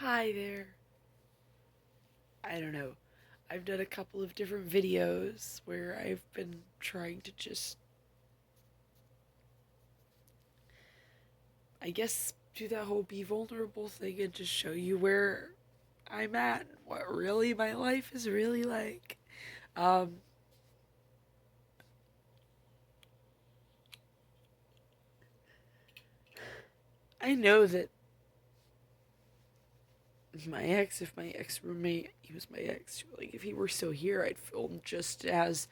Hi there. I don't know. I've done a couple of different videos where I've been trying to just, I guess, do that whole be vulnerable thing and just show you where I'm at and what really my life is really like. Um, I know that if my ex roommate, he was my ex, like if he were still here, I'd feel just as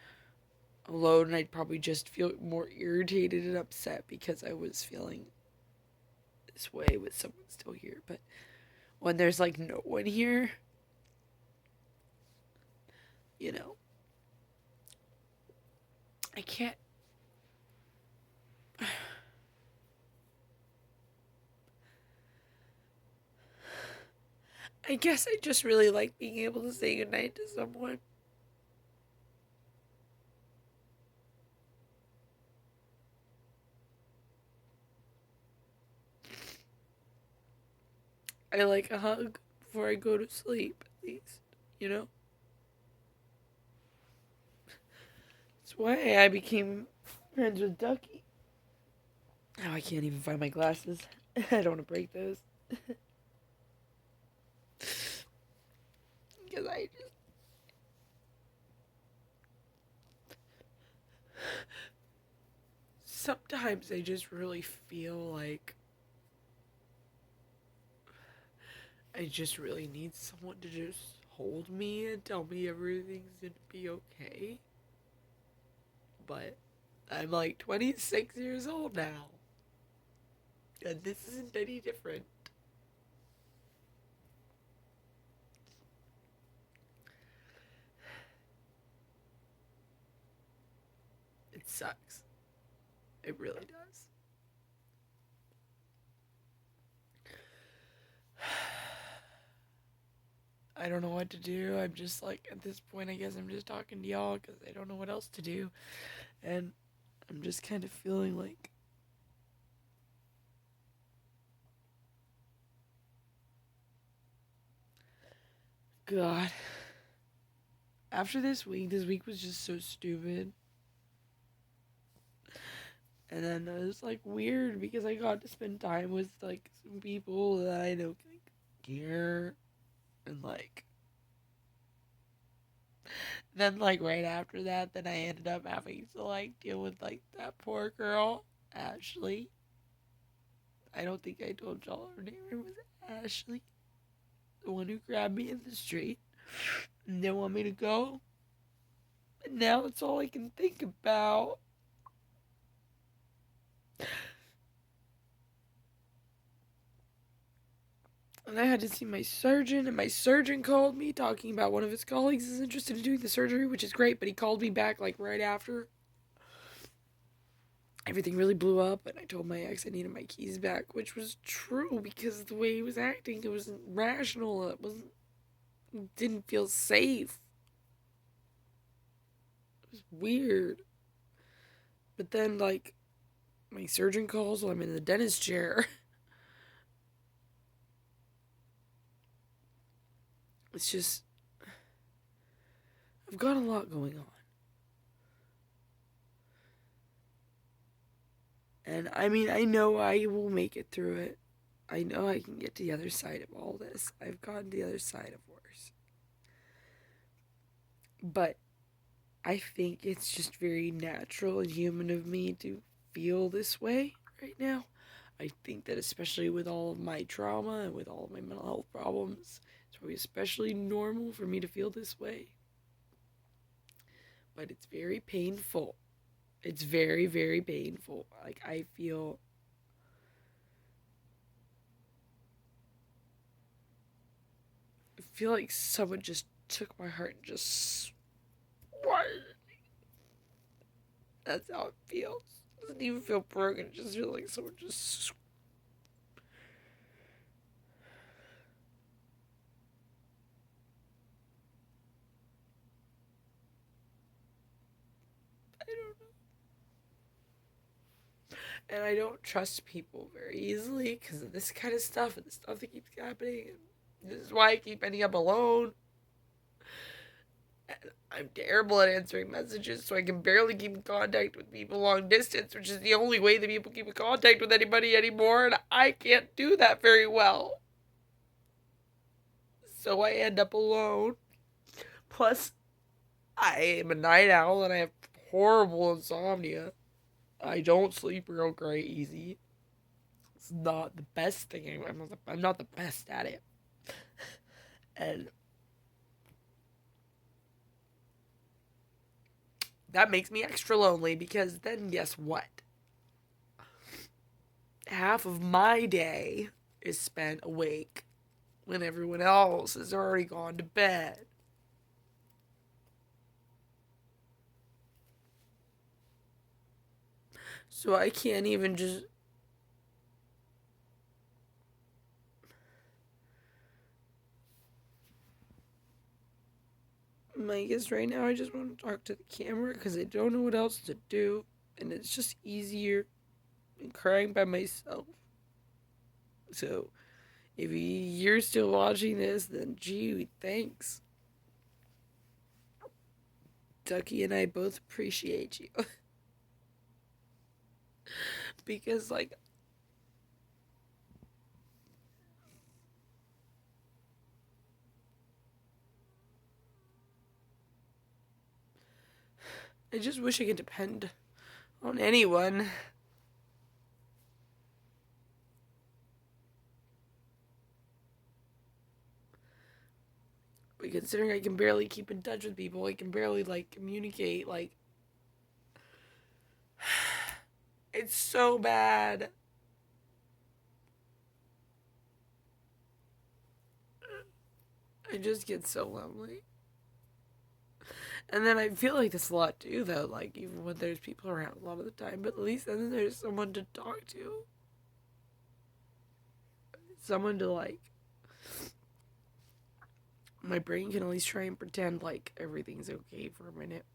alone and I'd probably just feel more irritated and upset because I was feeling this way with someone still here. But when there's like no one here, you know, I can't. I guess I just really like being able to say goodnight to someone. I like a hug before I go to sleep, at least, you know? That's why I became friends with Ducky. Now I can't even find my glasses. I don't want to break those. Because I just. Sometimes I just really feel like I just really need someone to just hold me and tell me everything's gonna be okay. But I'm like 26 years old now. And this isn't any different. It sucks. It really does. I don't know what to do. I'm just like, at this point, I guess I'm just talking to y'all because I don't know what else to do. And I'm just kind of feeling like, God. After this week was just so stupid. And then it was like weird because I got to spend time with like some people that I know like care and like then like right after that then I ended up having to like deal with like that poor girl, Ashley. I don't think I told y'all her name. It was Ashley, the one who grabbed me in the street and didn't want me to go. And now it's all I can think about. And I had to see my surgeon, and my surgeon called me talking about one of his colleagues is interested in doing the surgery, which is great, but he called me back like right after. Everything really blew up, and I told my ex I needed my keys back, which was true because the way he was acting, it wasn't rational. It didn't feel safe. It was weird. But then, like, my surgeon calls while I'm in the dentist chair. It's just, I've got a lot going on. And I mean, I know I will make it through it. I know I can get to the other side of all this. I've gotten to the other side of worse. But I think it's just very natural and human of me to feel this way right now. I think that especially with all of my trauma and with all of my mental health problems, it's probably especially normal for me to feel this way. But it's very painful. It's very, very painful. Like I feel like someone just took my heart and just what? That's how it feels. It doesn't even feel broken. It just feels like someone just. I don't know. And I don't trust people very easily because of this kind of stuff and the stuff that keeps happening. This is why I keep ending up alone. And I'm terrible at answering messages, so I can barely keep in contact with people long distance, which is the only way that people keep in contact with anybody anymore, and I can't do that very well. So I end up alone. Plus, I am a night owl and I have horrible insomnia. I don't sleep real great easy. It's not the best thing. I'm not the best at it. And that makes me extra lonely because then guess what? Half of my day is spent awake when everyone else has already gone to bed. So I can't even just. I guess right now I just want to talk to the camera because I don't know what else to do. And it's just easier than crying by myself. So if you're still watching this, then gee, thanks. Ducky and I both appreciate you. Because, like, I just wish I could depend on anyone. But considering I can barely keep in touch with people, I can barely, like, communicate, like, it's so bad. I just get so lonely. And then I feel like this a lot too, though, like, even when there's people around a lot of the time, but at least then there's someone to talk to. Someone to, like, my brain can at least try and pretend like everything's okay for a minute.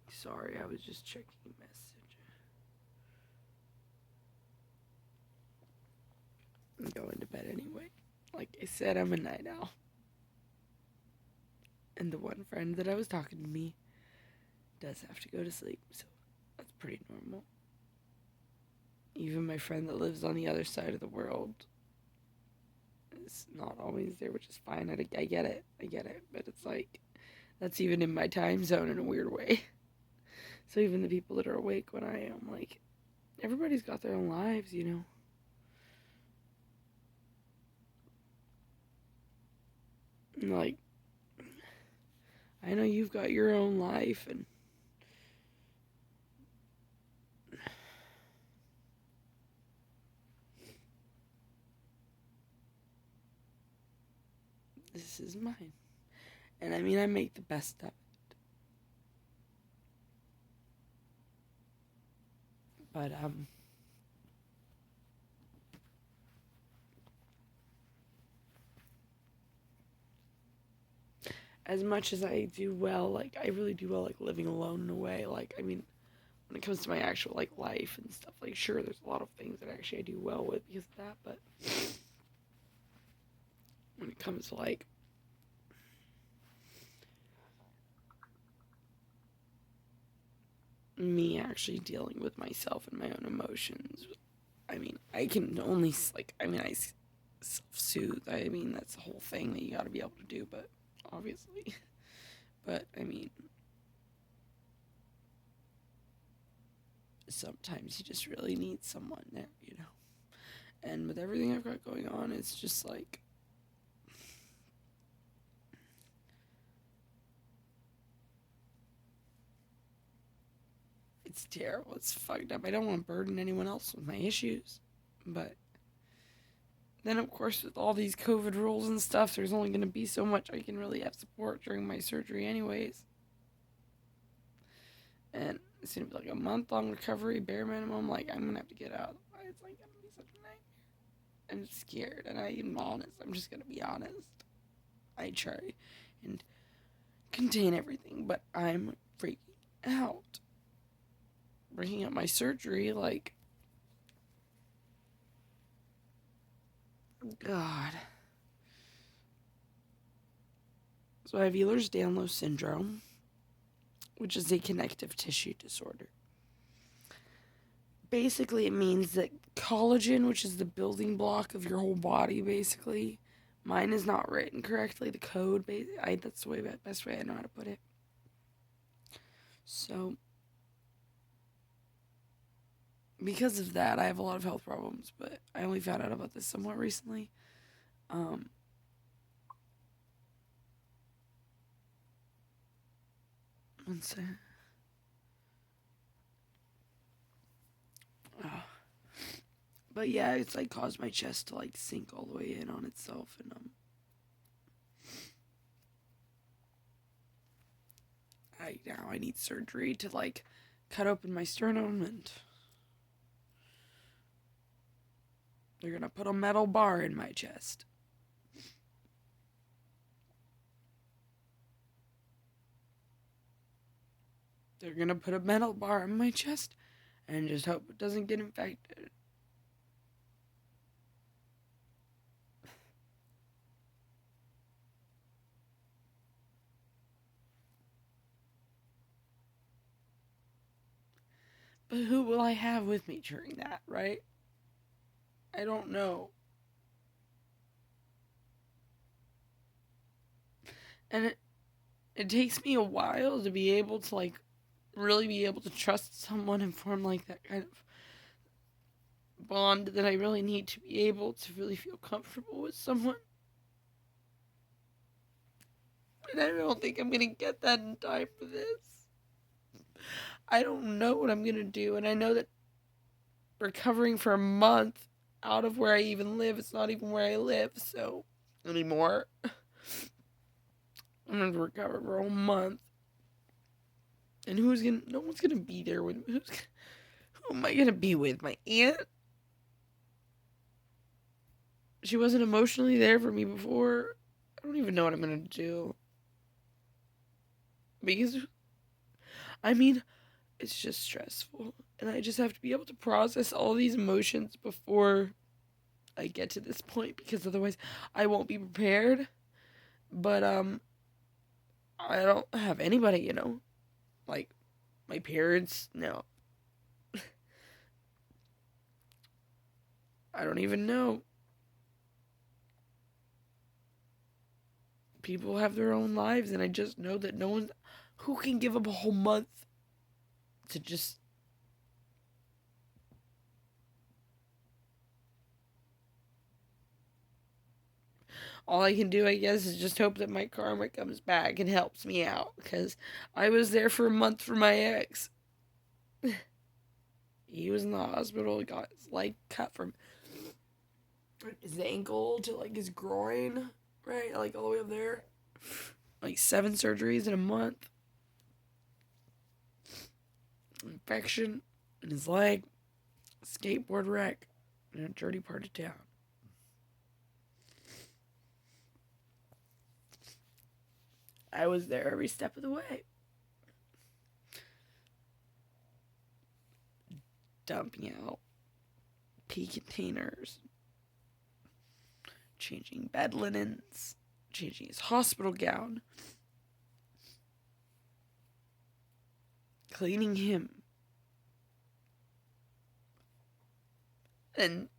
Sorry, I was just checking a message. I'm going to bed anyway. Like I said, I'm a night owl. And the one friend that I was talking to me does have to go to sleep, so that's pretty normal. Even my friend that lives on the other side of the world is not always there, which is fine. I get it. But it's like, that's even in my time zone in a weird way. So even the people that are awake when I am, like, everybody's got their own lives, you know? And, like, I know you've got your own life, and this is mine. And I mean, I make the best of it. But, as much as I do well, like, I really do well, like, living alone in a way. Like, I mean, when it comes to my actual, like, life and stuff, like, sure, there's a lot of things that actually I do well with because of that, but when it comes to, like, me actually dealing with myself and my own emotions, I mean, I can only, like, I mean, I self-soothe. I mean, that's the whole thing that you gotta be able to do, but obviously. But, I mean, sometimes you just really need someone there, you know? And with everything I've got going on, it's just like, it's terrible. It's fucked up. I don't want to burden anyone else with my issues. But then, of course, with all these COVID rules and stuff, there's only going to be so much I can really have support during my surgery, anyways. And it's going to be like a month-long recovery, bare minimum. Like, I'm going to have to get out. It's like going to be such a nightmare. I'm scared, and I'm honest. I'm just going to be honest. I try and contain everything, but I'm freaking out. bringing up my surgery, like, God. So I have Ehlers-Danlos syndrome, which is a connective tissue disorder. Basically, it means that collagen, which is the building block of your whole body, basically, mine is not written correctly. The code, that's the best way I know how to put it. So, because of that, I have a lot of health problems, but I only found out about this somewhat recently. One second. But yeah, it's like caused my chest to like sink all the way in on itself, and I need surgery to like cut open my sternum, and they're gonna put a metal bar in my chest. They're gonna put a metal bar in my chest and just hope it doesn't get infected. But who will I have with me during that, right? I don't know. And it takes me a while to be able to like really be able to trust someone and form like that kind of bond that I really need to be able to really feel comfortable with someone. And I don't think I'm gonna get that in time for this. I don't know what I'm gonna do, and I know that recovering for a month out of where I even live, it's not even where I live, so anymore. I'm gonna recover for a whole month. And no one's gonna be there with me. Who am I gonna be with? My aunt? She wasn't emotionally there for me before. I don't even know what I'm gonna do. Because, I mean, it's just stressful. And I just have to be able to process all these emotions before I get to this point. Because otherwise, I won't be prepared. But, I don't have anybody, Like, my parents, no. I don't even know. People have their own lives, and I just know that no one who can give up a whole month to just all I can do, I guess, is just hope that my karma comes back and helps me out, because I was there for a month for my ex. He was in the hospital, got his leg cut from his ankle to like his groin, right? Like all the way up there. Like 7 surgeries in a month. Infection in his leg. Skateboard wreck in a dirty part of town. I was there every step of the way. Dumping out pee containers. Changing bed linens. Changing his hospital gown. Cleaning him. And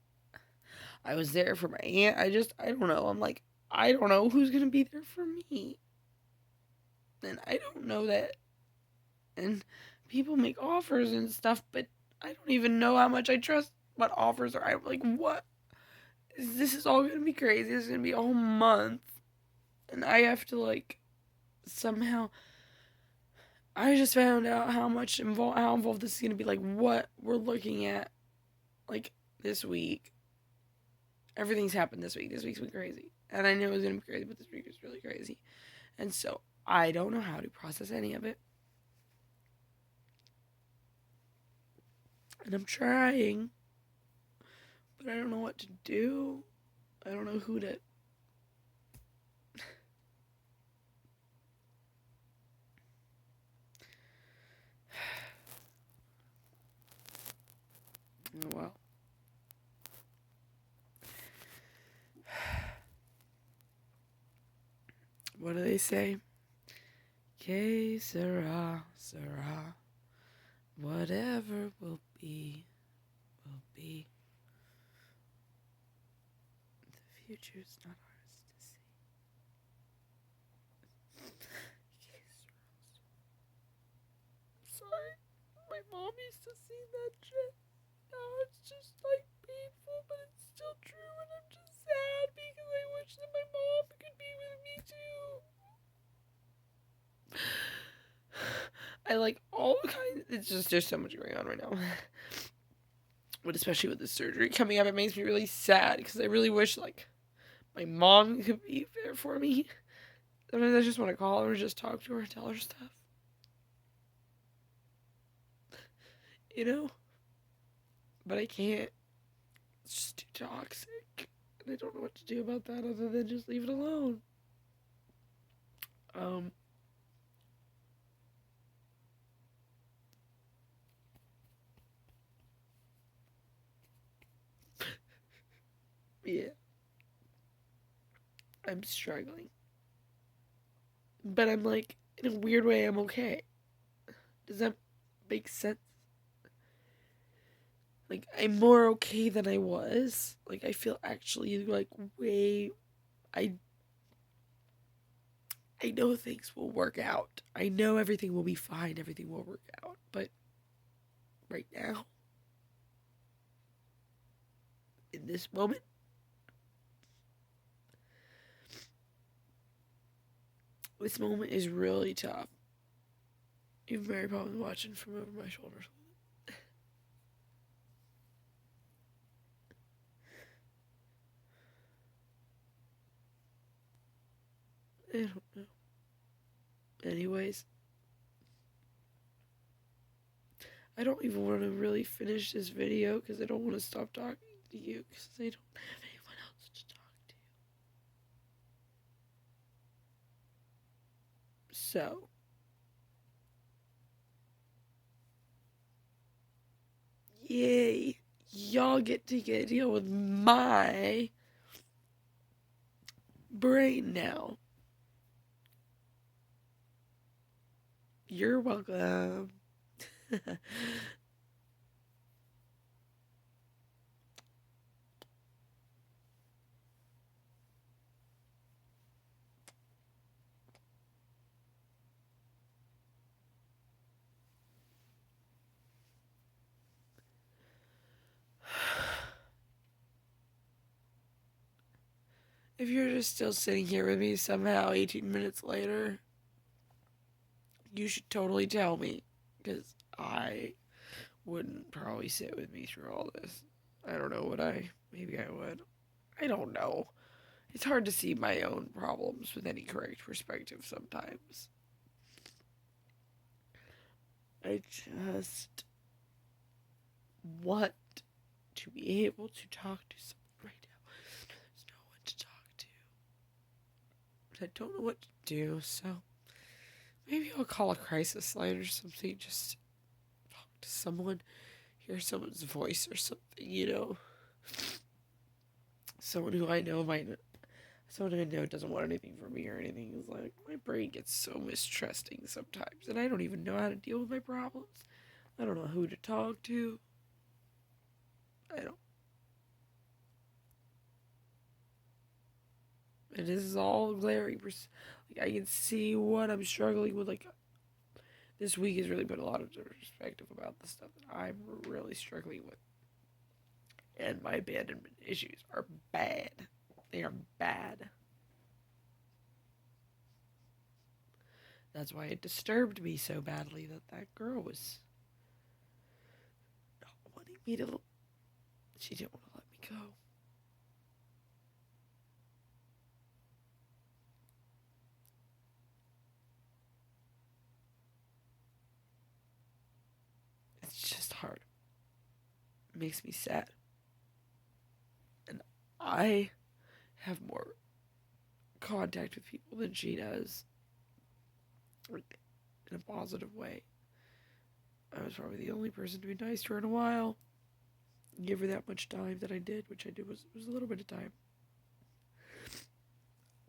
I was there for my aunt. I don't know. I'm like, I don't know who's going to be there for me. And I don't know that. And people make offers and stuff, but I don't even know how much I trust what offers are. I'm like, what? This is all going to be crazy. This is going to be a whole month. And I have to, like, somehow. I just found out how involved this is going to be. Like, what we're looking at, like, this week. Everything's happened this week. This week's been crazy. And I knew it was going to be crazy, but this week was really crazy. And so, I don't know how to process any of it. And I'm trying. But I don't know what to do. I don't know who to... Oh, well. What do they say? Que sera, sera. Whatever will be, will be. The future's not ours to see. Sorry, my mom used to sing that shit. Now it's just like painful, but it's still true, and I'm just sad because I wish that my mom could be with me too. I like all kinds. It's just there's so much going on right now, but especially with the surgery coming up, it makes me really sad because I really wish like my mom could be there for me. Sometimes I just want to call her and just talk to her, tell her stuff. You know? But I can't. It's just too toxic. And I don't know what to do about that other than just leave it alone. Yeah. I'm struggling. But I'm like, in a weird way, I'm okay. Does that make sense? Like, I'm more okay than I was. Like, I feel actually, like, way... I know things will work out. I know everything will be fine. Everything will work out. But right now, in this moment, this moment is really tough. Even Mary probably watching from over my shoulder. I don't know. Anyways, I don't even want to really finish this video because I don't want to stop talking to you because I don't have anyone else to talk to. So, yay. Y'all get to deal with my brain now. You're welcome. If you're just still sitting here with me somehow 18 minutes later, you should totally tell me, because I wouldn't probably sit with me through all this. I don't know, maybe I would. I don't know. It's hard to see my own problems with any correct perspective sometimes. I just want to be able to talk to someone right now. There's no one to talk to. But I don't know what to do, so maybe I'll call a crisis line or something. Just talk to someone, hear someone's voice or something, you know? Someone who I know someone I know doesn't want anything from me or anything. Is like, my brain gets so mistrusting sometimes, and I don't even know how to deal with my problems. I don't know who to talk to. I don't. And this is all glaring. Like, I can see what I'm struggling with. Like, this week has really put a lot of perspective about the stuff that I'm really struggling with. And my abandonment issues are bad. They are bad. That's why it disturbed me so badly that girl was not wanting me to. She didn't want to let me go. It's just hard. It makes me sad. And I have more contact with people than she does. Like, in a positive way. I was probably the only person to be nice to her in a while. give her that much time that I did, which I did was a little bit of time.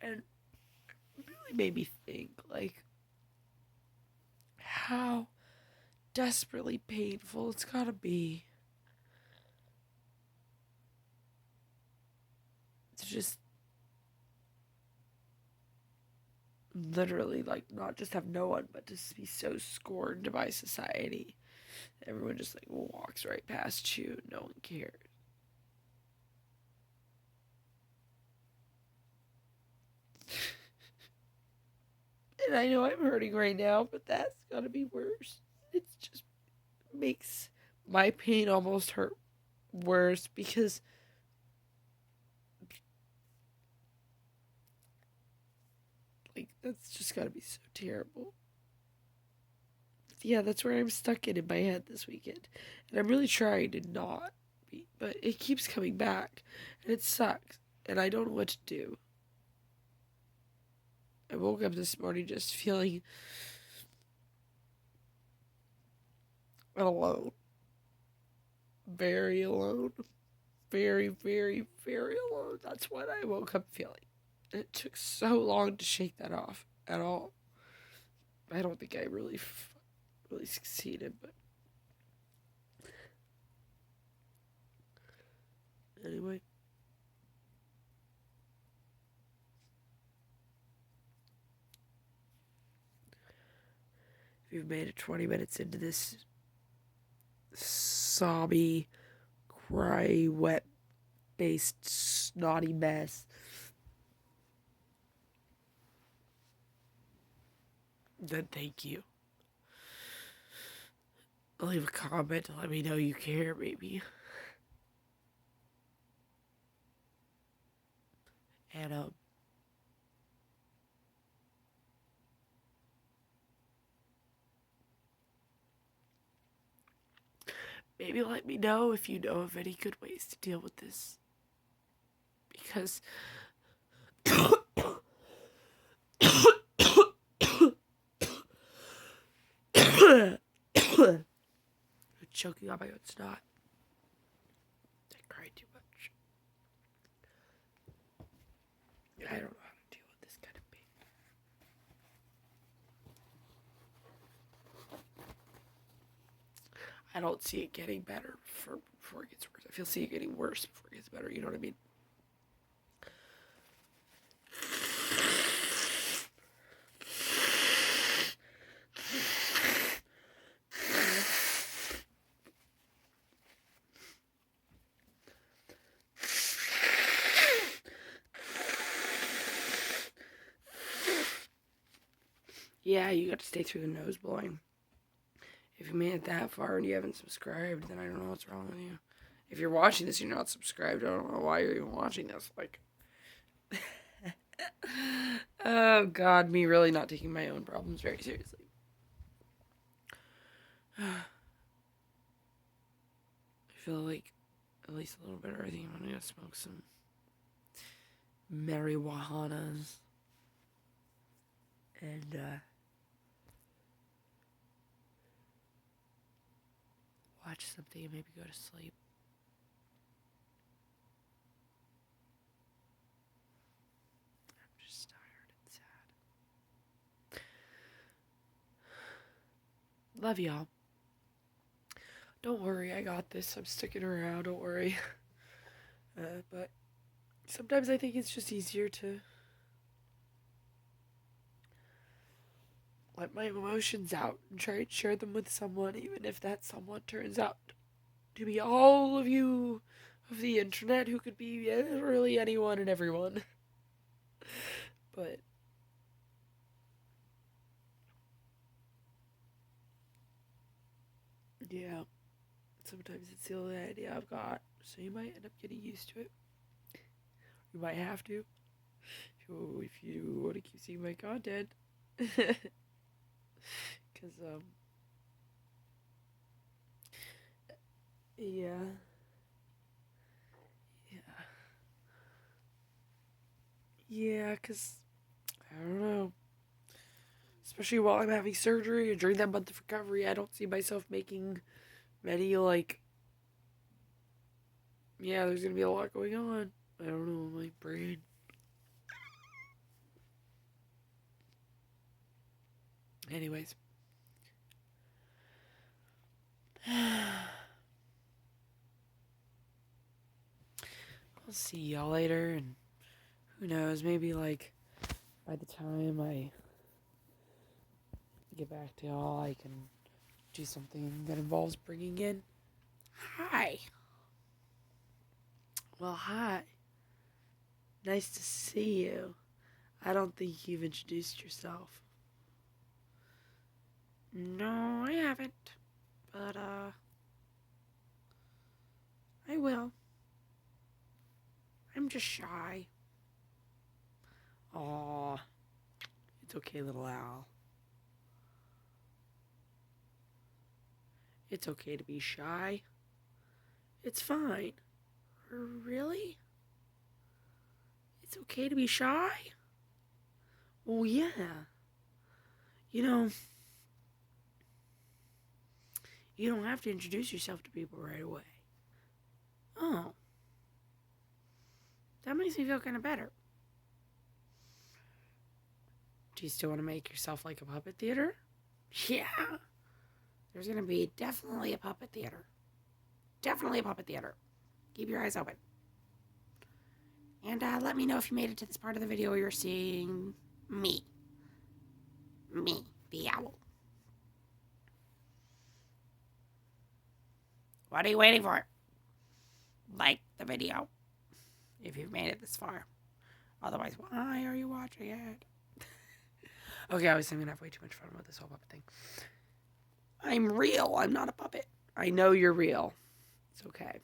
And it really made me think, like, how desperately painful it's gotta be to just literally, like, not just have no one, but just be so scorned by society. Everyone just, like, walks right past you. No one cares. And I know I'm hurting right now, but that's gotta be worse. It just makes my pain almost hurt worse because, like, that's just gotta be so terrible. Yeah, that's where I'm stuck in my head this weekend. And I'm really trying to not be, but it keeps coming back. And it sucks. And I don't know what to do. I woke up this morning just feeling alone. Very alone. Very, very, very alone. That's what I woke up feeling. And it took so long to shake that off at all. I don't think I really succeeded, but anyway. If you've made it 20 minutes into this sobby, cry, wet-based, snotty mess, then thank you. Leave a comment to let me know you care, maybe. And, maybe let me know if you know of any good ways to deal with this. Because I'm choking on my own snot. I cried too much. I don't know how to deal with this kind of pain. I don't see it getting better before it gets worse. I feel see it getting worse before it gets better. You know what I mean? Yeah, you got to stay through the nose blowing. If you made it that far and you haven't subscribed, then I don't know what's wrong with you. If you're watching this and you're not subscribed, I don't know why you're even watching this. Like, oh God, me really not taking my own problems very seriously. I feel like at least a little bit earthy. I'm gonna smoke some marijuanas and watch something and maybe go to sleep. I'm just tired and sad. Love y'all. Don't worry, I got this. I'm sticking around, don't worry. But sometimes I think it's just easier to let my emotions out and try and share them with someone, even if that someone turns out to be all of you of the internet who could be really anyone and everyone. But yeah, sometimes it's the only idea I've got, so you might end up getting used to it. You might have to if you want to keep seeing my content. Because yeah, because I don't know, especially while I'm having surgery and during that month of recovery, I don't see myself making many, like, Yeah, there's gonna be a lot going on. I don't know, my brain. Anyways. I'll see y'all later, and who knows, maybe like by the time I get back to y'all, I can do something that involves bringing in. Hi. Well, hi. Nice to see you. I don't think you've introduced yourself. No, I haven't. But, I will. I'm just shy. Aw. It's okay, little owl. It's okay to be shy. It's fine. Really? It's okay to be shy? Well, yeah. You know, you don't have to introduce yourself to people right away. Oh. That makes me feel kind of better. Do you still want to make yourself like a puppet theater? Yeah. There's going to be definitely a puppet theater. Definitely a puppet theater. Keep your eyes open. And let me know if you made it to this part of the video where you're seeing me. Me, the owl. What are you waiting for? Like the video if you've made it this far. Otherwise, why are you watching it? Okay, obviously I'm going to have way too much fun with this whole puppet thing. I'm real. I'm not a puppet. I know you're real. It's okay.